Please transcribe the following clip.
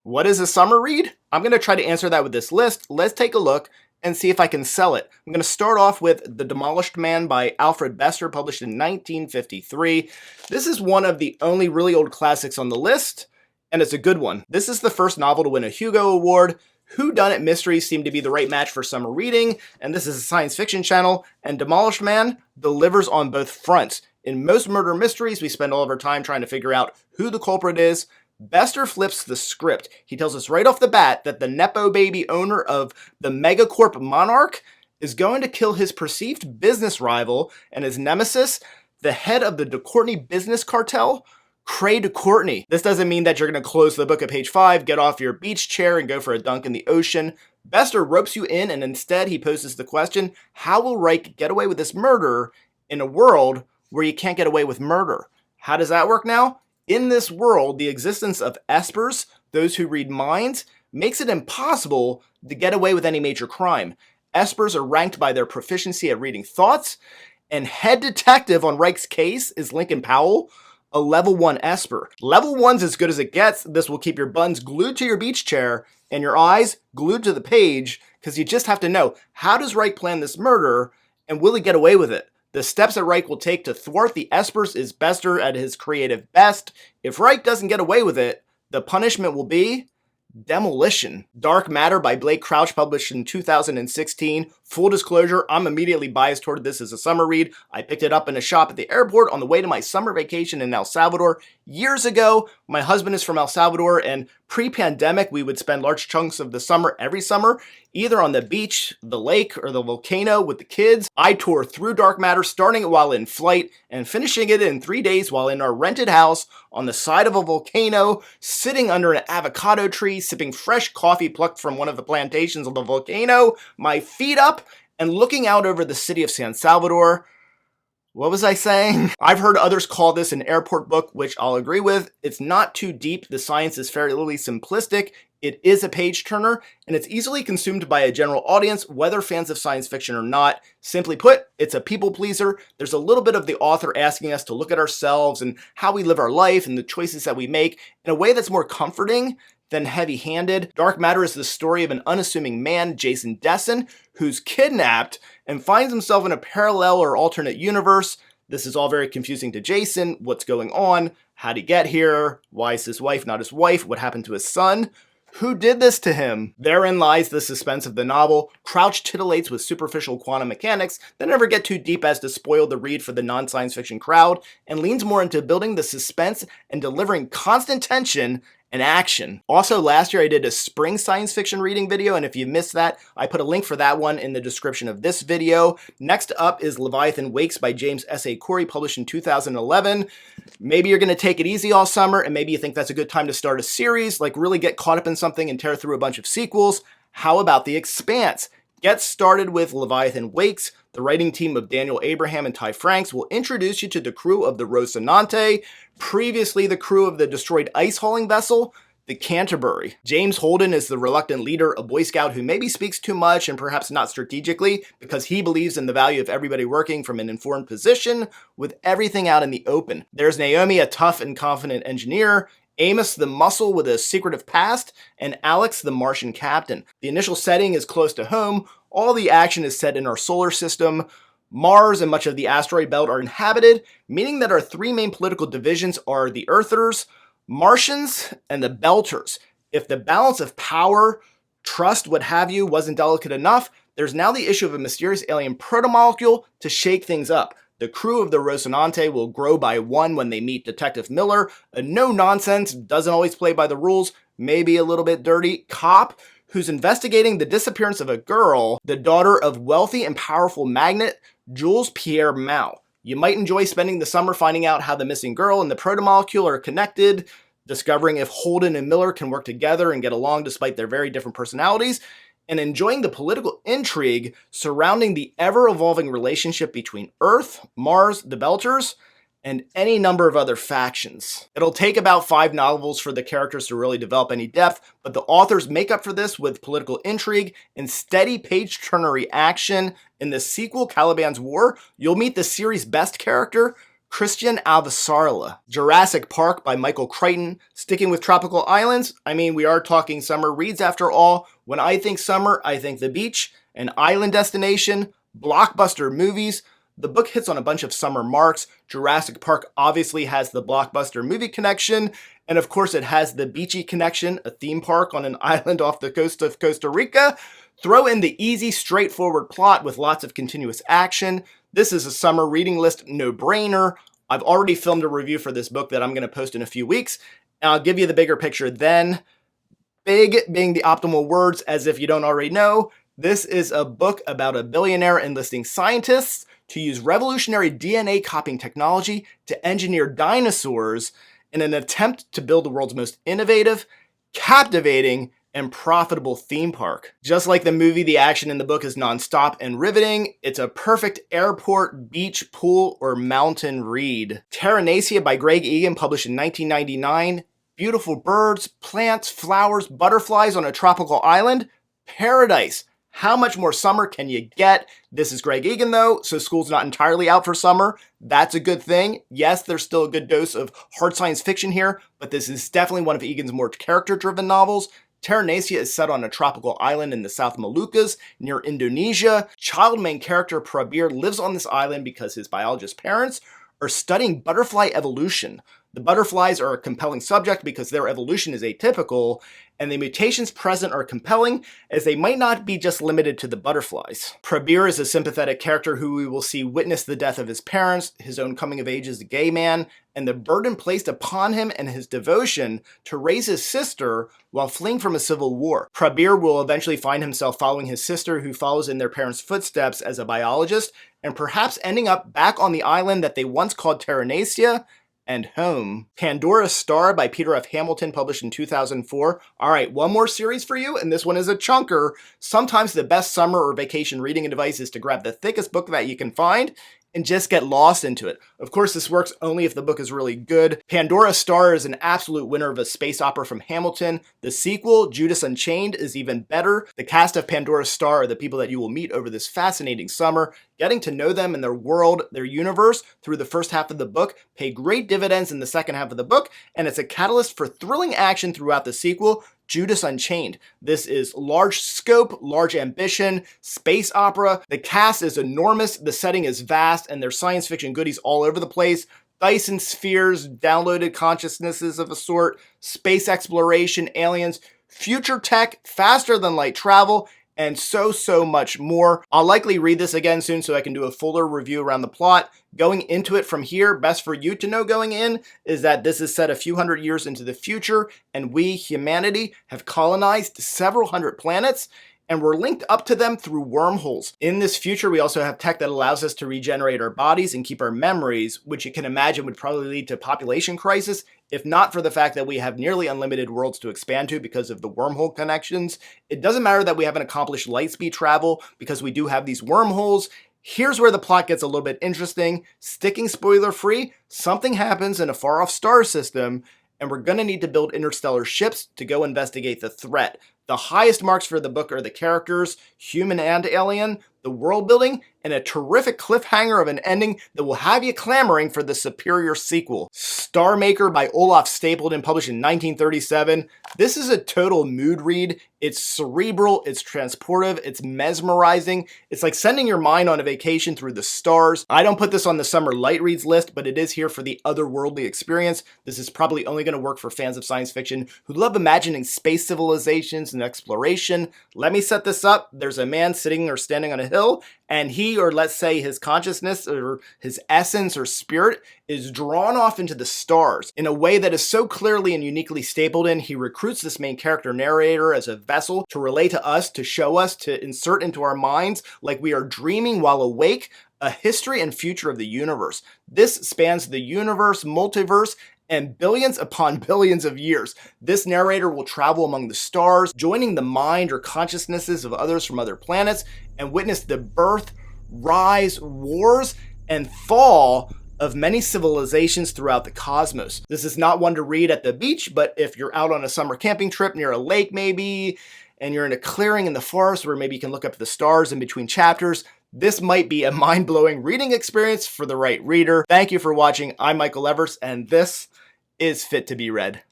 What is a summer read? I'm going to try to answer that with this list. Let's take a look and see if I can sell it. I'm going to start off with The Demolished Man by Alfred, published in 1953. This is one of the only really old classics on the list, and it's a good one. This is the first novel to win a Hugo Award. Whodunit mysteries seem to be the right match for summer reading, and this is a science fiction channel, and Demolished Man delivers on both fronts. In most murder mysteries, we spend all of our time trying to figure out who the culprit is. Bester flips the script. He tells us right off the bat that the Nepo baby owner of the megacorp Monarch is going to kill his perceived business rival and his nemesis, the head of the DeCourtney business cartel, Cray DeCourtney. This doesn't mean that you're going to close the book at page 5, get off your beach chair, and go for a dunk in the ocean. Bester ropes you in, and instead he poses the question, how will Reich get away with this murder in a world where you can't get away with murder? How does that work now? In this world, the existence of espers, those who read minds, makes it impossible to get away with any major crime. Espers are ranked by their proficiency at reading thoughts, and head detective on Reich's case is Lincoln Powell, a level 1 esper. Level 1's as good as it gets. This will keep your buns glued to your beach chair and your eyes glued to the page, because you just have to know, how does Reich plan this murder, and will he get away with it? The steps that Reich will take to thwart the espers is Bester at his creative best. If Reich doesn't get away with it, the punishment will be demolition. Dark Matter by Blake Crouch, published in 2016. Full disclosure, I'm immediately biased toward this as a summer read. I picked it up in a shop at the airport on the way to my summer vacation in El Salvador years ago. My husband is from El Salvador, and pre-pandemic, we would spend large chunks of the summer every summer either on the beach, the lake, or the volcano with the kids. I tore through Dark Matter, starting it while in flight and finishing it in 3 days while in our rented house on the side of a volcano, sitting under an avocado tree, sipping fresh coffee plucked from one of the plantations of the volcano, my feet up, and looking out over the city of San Salvador. What was I saying? I've heard others call this an airport book, which I'll agree with. It's not too deep. The science is fairly simplistic. It is a page turner, and it's easily consumed by a general audience, whether fans of science fiction or not. Simply put, it's a people pleaser. There's a little bit of the author asking us to look at ourselves and how we live our life and the choices that we make in a way that's more comforting than heavy-handed. Dark Matter is the story of an unassuming man, Jason Dessen, who's kidnapped and finds himself in a parallel or alternate universe. This is all very confusing to Jason. What's going on? How'd he get here? Why is his wife not his wife? What happened to his son? Who did this to him? Therein lies the suspense of the novel. Crouch titillates with superficial quantum mechanics that never get too deep as to spoil the read for the non-science fiction crowd, and leans more into building the suspense and delivering constant tension and action. Also, last year I did a spring science fiction reading video, and if you missed that, I put a link for that one in the description of this video. Next up is Leviathan Wakes by James S.A. Corey, published in 2011. Maybe you're going to take it easy all summer, and maybe you think that's a good time to start a series, like really get caught up in something and tear through a bunch of sequels. How about The Expanse? Get started with Leviathan Wakes. The writing team of Daniel Abraham and Ty Franks will introduce you to the crew of the Rocinante, previously the crew of the destroyed ice-hauling vessel, the Canterbury. James Holden is the reluctant leader, a Boy Scout who maybe speaks too much and perhaps not strategically, because he believes in the value of everybody working from an informed position with everything out in the open. There's Naomi, a tough and confident engineer, Amos, the muscle with a secretive past, and Alex, the Martian captain. The initial setting is close to home. All the action is set in our solar system. Mars and much of the asteroid belt are inhabited, meaning that our 3 main political divisions are the Earthers, Martians, and the Belters. If the balance of power, trust, what have you, wasn't delicate enough, there's now the issue of a mysterious alien protomolecule to shake things up. The crew of the Rocinante will grow by 1 when they meet Detective Miller, a no-nonsense, doesn't always play by the rules, maybe a little bit dirty cop who's investigating the disappearance of a girl, the daughter of wealthy and powerful magnate Jules Pierre Mao. You might enjoy spending the summer finding out how the missing girl and the protomolecule are connected, discovering if Holden and Miller can work together and get along despite their very different personalities, and enjoying the political intrigue surrounding the ever-evolving relationship between Earth, Mars, the Belters, and any number of other factions. It'll take about 5 novels for the characters to really develop any depth, but the authors make up for this with political intrigue and steady page-turnery action. In the sequel, Caliban's War, you'll meet the series' best character, Christian Avasarla. Jurassic Park by Michael Chricton. Sticking with tropical islands, I mean, we are talking summer reads after all. When I think summer, I think the beach, an island destination, blockbuster movies. The book hits on a bunch of summer marks. Jurassic Park obviously has the blockbuster movie connection, and of course it has the beachy connection, a theme park on an island off the coast of Costa Rica. Throw in the easy, straightforward plot with lots of continuous action. This is a summer reading list no-brainer. I've already filmed a review for this book that I'm going to post in a few weeks, and I'll give you the bigger picture then. Big being the optimal words, as if you don't already know. This is a book about a billionaire enlisting scientists to use revolutionary DNA copying technology to engineer dinosaurs in an attempt to build the world's most innovative, captivating, and profitable theme park. Just like the movie, the action in the book is nonstop and riveting. It's a perfect airport, beach, pool, or mountain read. Teranesia by Greg Egan, published in 1999. Beautiful birds, plants, flowers, butterflies on a tropical island. Paradise. How much more summer can you get? This is Greg Egan though, so school's not entirely out for summer. That's a good thing. Yes, there's still a good dose of hard science fiction here, but this is definitely one of Egan's more character-driven novels. Teranesia is set on a tropical island in the South Moluccas near Indonesia. Child main character Prabir lives on this island because his biologist parents are studying butterfly evolution. The butterflies are a compelling subject because their evolution is atypical, and the mutations present are compelling as they might not be just limited to the butterflies. Prabir is a sympathetic character who we will see witness the death of his parents, his own coming of age as a gay man, and the burden placed upon him and his devotion to raise his sister while fleeing from a civil war. Prabir will eventually find himself following his sister, who follows in their parents' footsteps as a biologist, and perhaps ending up back on the island that they once called Teranesia, and home. Pandora Star by Peter F. Hamilton, published in 2004. All right, one more series for you, and this one is a chunker. Sometimes the best summer or vacation reading advice is to grab the thickest book that you can find and just get lost into it. Of course, this works only if the book is really good. Pandora Star is an absolute winner of a space opera from Hamilton. The sequel, Judas Unchained, is even better. The cast of Pandora Star are the people that you will meet over this fascinating summer. Getting to know them and their world, their universe, through the first half of the book pay great dividends in the second half of the book, and it's a catalyst for thrilling action throughout the sequel, Judas Unchained. This is large scope, large ambition, space opera. The cast is enormous, the setting is vast, and there's science fiction goodies all over the place. Dyson spheres, downloaded consciousnesses of a sort, space exploration, aliens, future tech, faster than light travel, and so much more. I'll likely read this again soon so I can do a fuller review around the plot. Going into it from here, best for you to know going in, is that this is set a few hundred years into the future, and we, humanity, have colonized several hundred planets, and we're linked up to them through wormholes. In this future, we also have tech that allows us to regenerate our bodies and keep our memories, which you can imagine would probably lead to population crisis, if not for the fact that we have nearly unlimited worlds to expand to because of the wormhole connections. It doesn't matter that we haven't accomplished lightspeed travel because we do have these wormholes. Here's where the plot gets a little bit interesting. Sticking spoiler-free, something happens in a far-off star system, and we're gonna need to build interstellar ships to go investigate the threat. The highest marks for the book are the characters, human and alien, the world building, and a terrific cliffhanger of an ending that will have you clamoring for the superior sequel. Star Maker by Olaf Stapledon, published in 1937. This is a total mood read. It's cerebral, it's transportive, it's mesmerizing. It's like sending your mind on a vacation through the stars. I don't put this on the summer light reads list, but it is here for the otherworldly experience. This is probably only going to work for fans of science fiction who love imagining space civilizations and exploration. Let me set this up. There's a man sitting or standing on a hill, and he, or let's say his consciousness or his essence or spirit, is drawn off into the stars in a way that is so clearly and uniquely Stapledon. He recruits this main character narrator as a vessel to relay to us, to show us, to insert into our minds, like we are dreaming while awake, a history and future of the universe. This spans the universe, multiverse, and billions upon billions of years. This narrator will travel among the stars, joining the mind or consciousnesses of others from other planets, and witness the birth, rise, wars, and fall of many civilizations throughout the cosmos. This is not one to read at the beach, but if you're out on a summer camping trip near a lake maybe, and you're in a clearing in the forest where maybe you can look up at the stars in between chapters, This might be a mind-blowing reading experience for the right reader. Thank you for watching. I'm Michael Evers, and this is Fit to be Read.